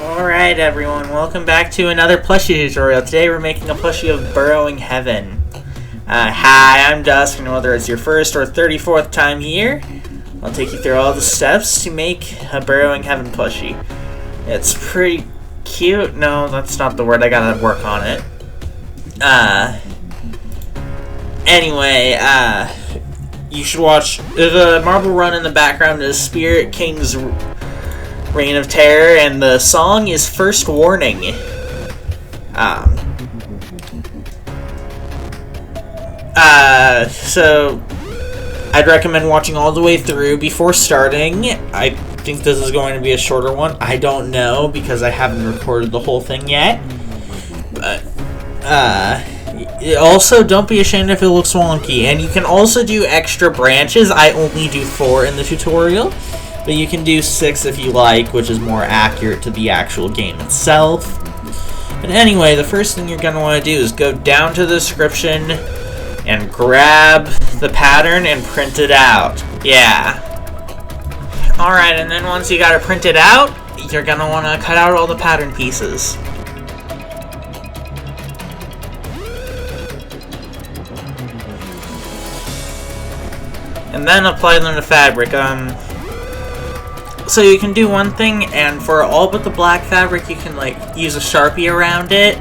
Alright everyone, welcome back to another plushie tutorial. Today we're making a plushie of Burrowing Heaven. Hi, I'm Dusk, and whether it's your first or 34th time here, I'll take you through all the steps to make a Burrowing Heaven plushie. It's pretty cute. No, that's not the word, I gotta work on it. Anyway, you should watch the marble run in the background is Spirit King's Reign of Terror, and the song is First Warning. So I'd recommend watching all the way through before starting. I think this is going to be a shorter one. I don't know because I haven't recorded the whole thing yet. But also, don't be ashamed if it looks wonky. And you can also do extra branches. I only do 4 in the tutorial. But you can do 6 if you like, which is more accurate to the actual game itself. But anyway, the first thing you're going to want to do is go down to the description and grab the pattern and print it out. Yeah. Alright, and then once you got it printed out, you're going to want to cut out all the pattern pieces. And then apply them to fabric. So you can do one thing, and for all but the black fabric, you can like use a Sharpie around it,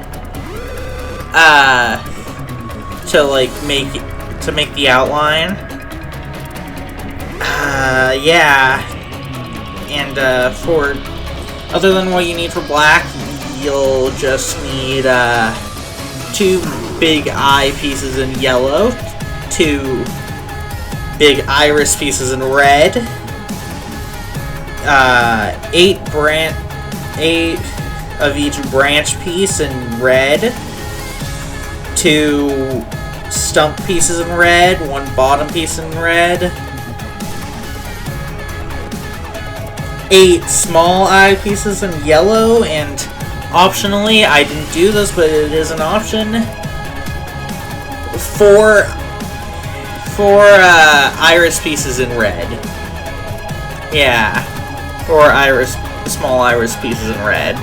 to make the outline. Yeah. And for other than what you need for black, you'll just need 2 big eye pieces in yellow, 2 big iris pieces in red. 8 of each branch piece in red, 2 stump pieces in red, 1 bottom piece in red, 8 small eye pieces in yellow, and optionally, I didn't do this, but it is an option, 4 iris pieces in red. Yeah. 4 small iris pieces in red.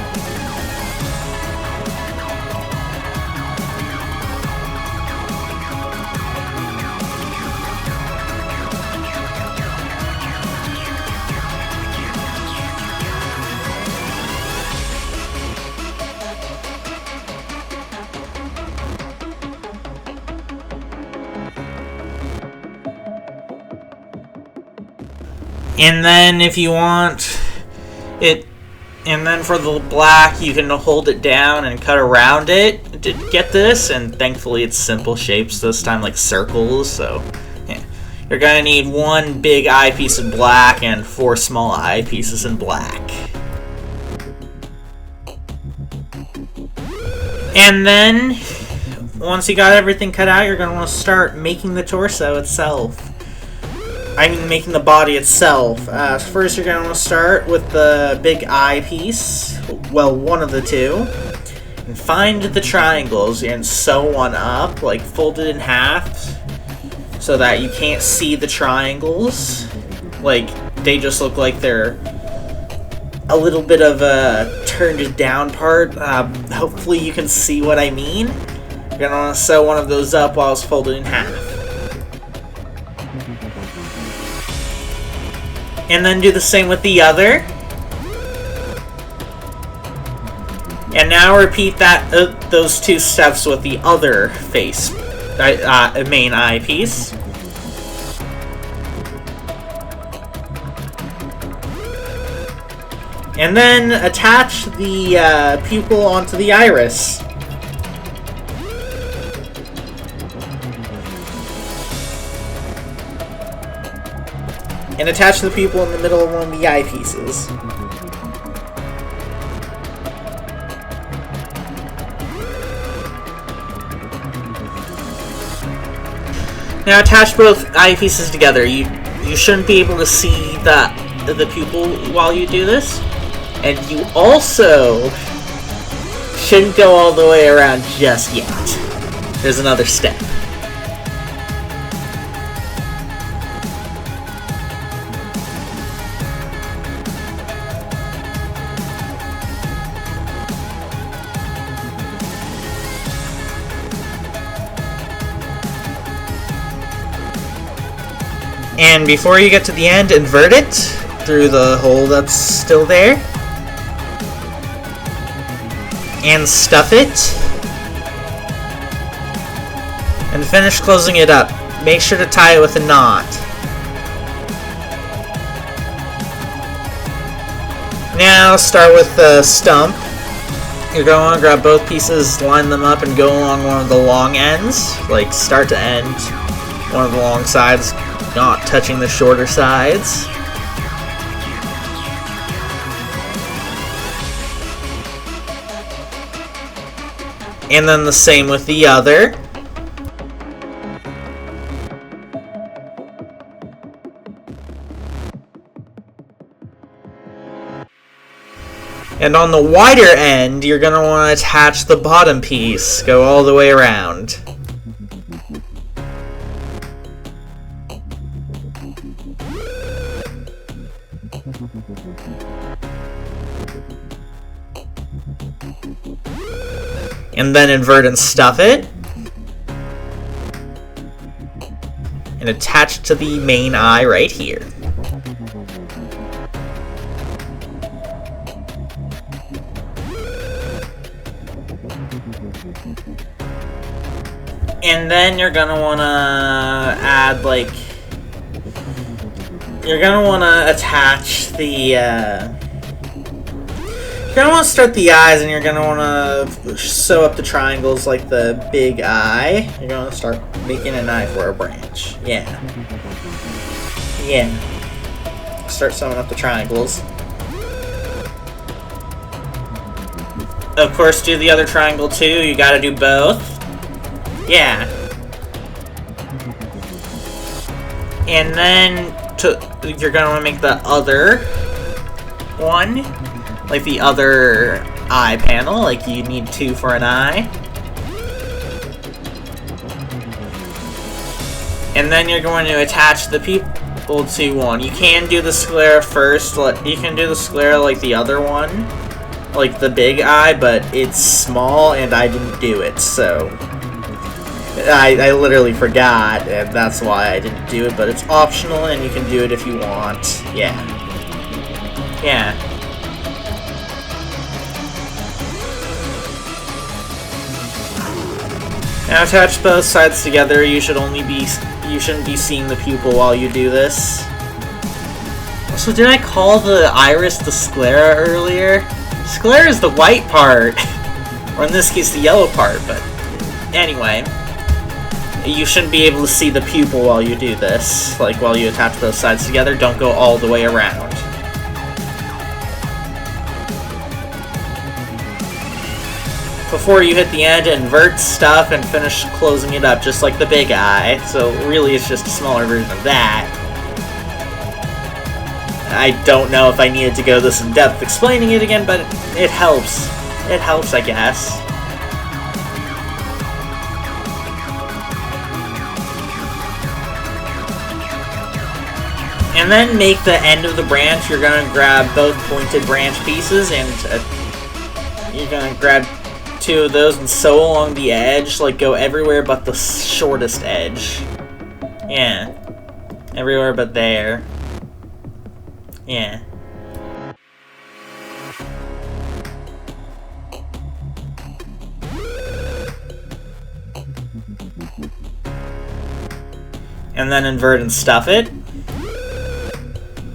And then if you want it, and then for the black, you can hold it down and cut around it to get this, and thankfully it's simple shapes this time, like circles, so yeah. You're gonna need 1 big eye piece in black and 4 small eye pieces in black. And then, once you got everything cut out, you're gonna want to start making the torso itself. I mean, making the body itself. First, you're going to want to start with the big eye piece. Well, one of the 2. And find the triangles and sew one up, like fold it in half, so that you can't see the triangles. Like, they just look like they're a little bit of a turned down part. Hopefully you can see what I mean. You're going to want to sew one of those up while it's folded in half. And then do the same with the other. And now repeat those 2 steps with the other face, main eye piece. And then attach the pupil onto the iris. And attach the pupil in the middle of one of the eye pieces. Now attach both eye pieces together. You shouldn't be able to see the pupil while you do this. And you also shouldn't go all the way around just yet. There's another step. And before you get to the end, invert it through the hole that's still there. And stuff it. And finish closing it up. Make sure to tie it with a knot. Now start with the stump. You're going to want to grab both pieces, line them up, and go along one of the long ends, like start to end. One of the long sides not touching the shorter sides. And then the same with the other. And on the wider end, you're going to want to attach the bottom piece. Go all the way around. And then invert and stuff it. And attach to the main eye right here. And then you're gonna wanna add, like, you're gonna wanna attach the, you're gonna wanna start the eyes, and you're gonna wanna sew up the triangles like the big eye. You're gonna start making an eye for a branch. Yeah. Yeah. Start sewing up the triangles. Of course, do the other triangle too. You gotta do both. Yeah. And then you're gonna want to make the other one, like the other eye panel, like you need two for an eye. And then you're going to attach the pupil to one. You can do the sclera first. You can do the sclera like the other one, like the big eye, but it's small and I didn't do it, so I literally forgot, and that's why I didn't do it, but it's optional, and you can do it if you want. Yeah. Yeah. Now attach both sides together. You shouldn't be seeing the pupil while you do this. So did I call the iris the sclera earlier? Sclera is the white part, or in this case the yellow part, but anyway. You shouldn't be able to see the pupil while you do this. Like, while you attach both sides together, don't go all the way around. Before you hit the end, invert stuff and finish closing it up, just like the big eye. So really, it's just a smaller version of that. I don't know if I needed to go this in depth explaining it again, but it helps. It helps, I guess. And then make the end of the branch. You're going to grab both pointed branch pieces, and you're going to grab two of those and sew along the edge. Like, go everywhere but the shortest edge. Yeah. Everywhere but there. Yeah. And then invert and stuff it.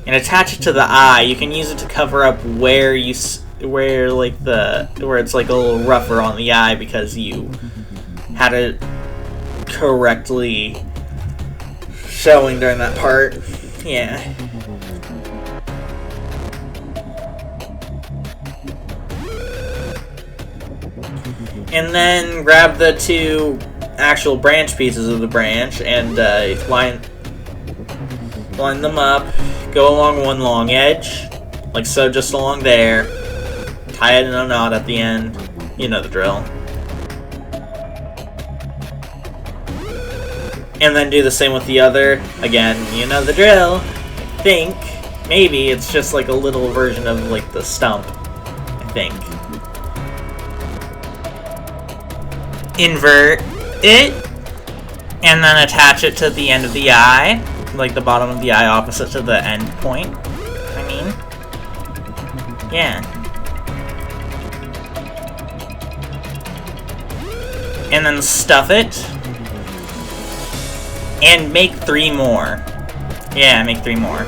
And attach it to the eye. You can use it to cover up where it's like a little rougher on the eye because you had it correctly showing during that part. Yeah. And then grab the two actual branch pieces of the branch and line them up. Go along one long edge, like so, just along there. Tie it in a knot at the end. You know the drill. And then do the same with the other. Again, you know the drill. I think. Maybe it's just like a little version of like the stump. I think. Invert it. And then attach it to the end of the eye. like the bottom of the eye opposite to the end point. I mean, yeah. And then stuff it. And make 3 more. Yeah, make 3 more.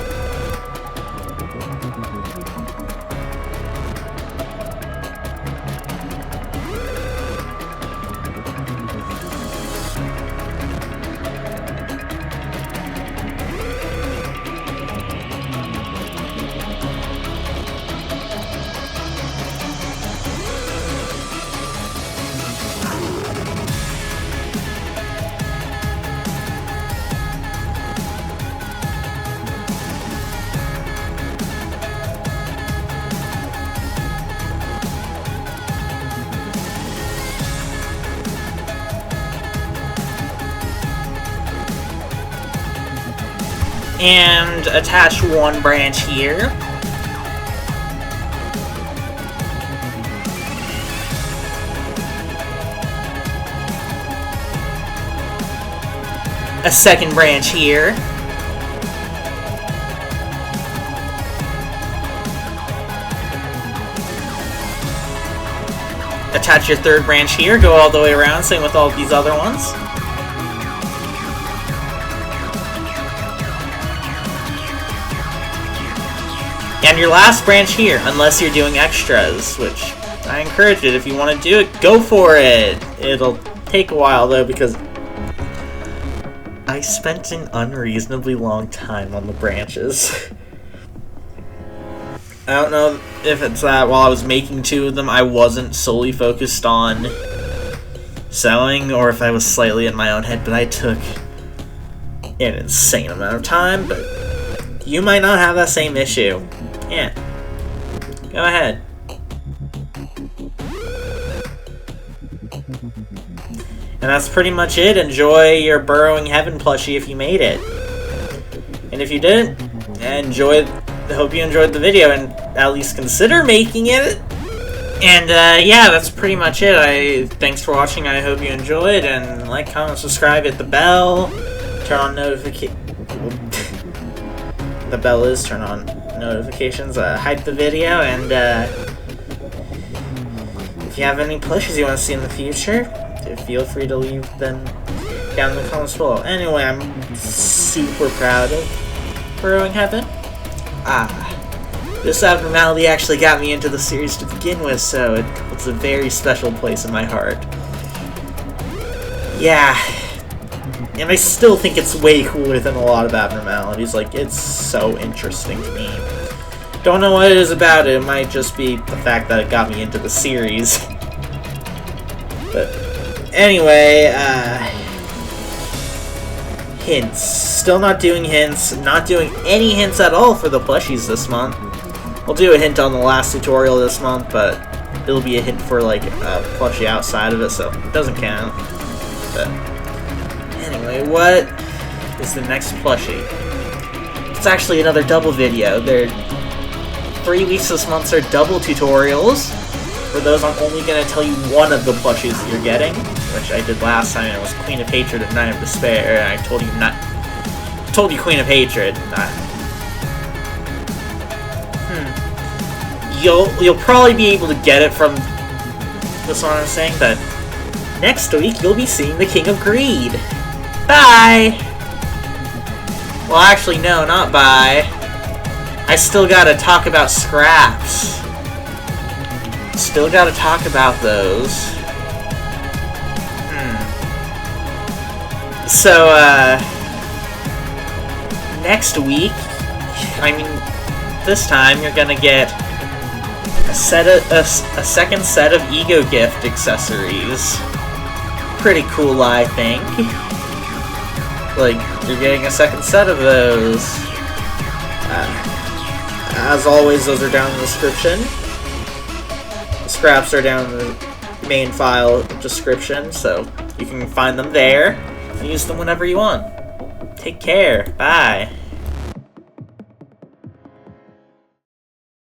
And attach 1 branch here. A 2nd branch here. Attach your 3rd branch here, go all the way around, same with all these other ones. And your last branch here, unless you're doing extras, which I encourage it. If you want to do it, go for it. It'll take a while though, because I spent an unreasonably long time on the branches. I don't know if it's that while I was making 2 of them, I wasn't solely focused on sewing, or if I was slightly in my own head, but I took an insane amount of time, but you might not have that same issue. Yeah. Go ahead. And that's pretty much it. Enjoy your Burrowing Heaven plushie if you made it. And if you didn't, hope you enjoyed the video and at least consider making it. And yeah, that's pretty much it. Thanks for watching. I hope you enjoyed. And like, comment, subscribe, hit the bell, turn on notifications. The bell is turn on notifications. Hype the video, and if you have any plushies you want to see in the future, feel free to leave them down in the comments below. Anyway, I'm super proud of Burrowing Heaven. This abnormality actually got me into the series to begin with, so it's a very special place in my heart. Yeah. And I still think it's way cooler than a lot of abnormalities. Like, it's so interesting to me. Don't know what it is about it. It might just be the fact that it got me into the series. But anyway, hints. Still not doing hints. Not doing any hints at all for the plushies this month. We'll do a hint on the last tutorial this month, but it'll be a hint for, like, a plushie outside of it, so it doesn't count. But anyway, what is the next plushie? It's actually another double video. 3 weeks this month are double tutorials. For those, I'm only going to tell you one of the plushies that you're getting, which I did last time. It was Queen of Hatred and Knight of Despair, and I told you Queen of Hatred. You'll probably be able to get it from this one I'm saying, but next week you'll be seeing the King of Greed. Bye! Well, actually, no, not bye. I still gotta talk about scraps. Still gotta talk about those. So, next week, I mean, this time you're gonna get a second set of Ego Gift accessories. Pretty cool, I think. Like, you're getting a second set of those. As always, those are down in the description. The scraps are down in the main file description, so you can find them there and use them whenever you want. Take care. Bye.